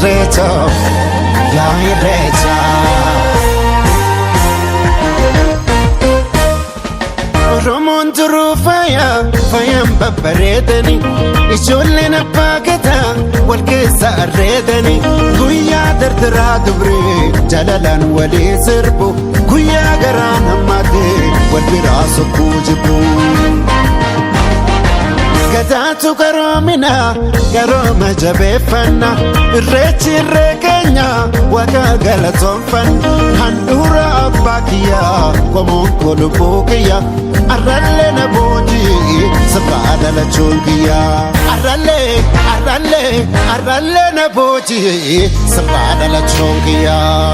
irreecha yaa irreecha. Oromoon turuu faayaan babbareedani ijoolleen abbaa gadaa wal keessa arreedani guyyaa dardaraa dubree jalalaan walii sirbu guyyaa garaa namaatee wal biraa sokkuu jibbu. Gadaatu garoomina garooma jabeeffanna irreechi irree keenya waaqa galatoonfanna handhuura abbaa kiyyaa qomoon kolubbuu kiyya arrallee na boojii sirraa dhalachuun kiyyaa arrallee na boojii sirraa dhalachuun kiyyaa.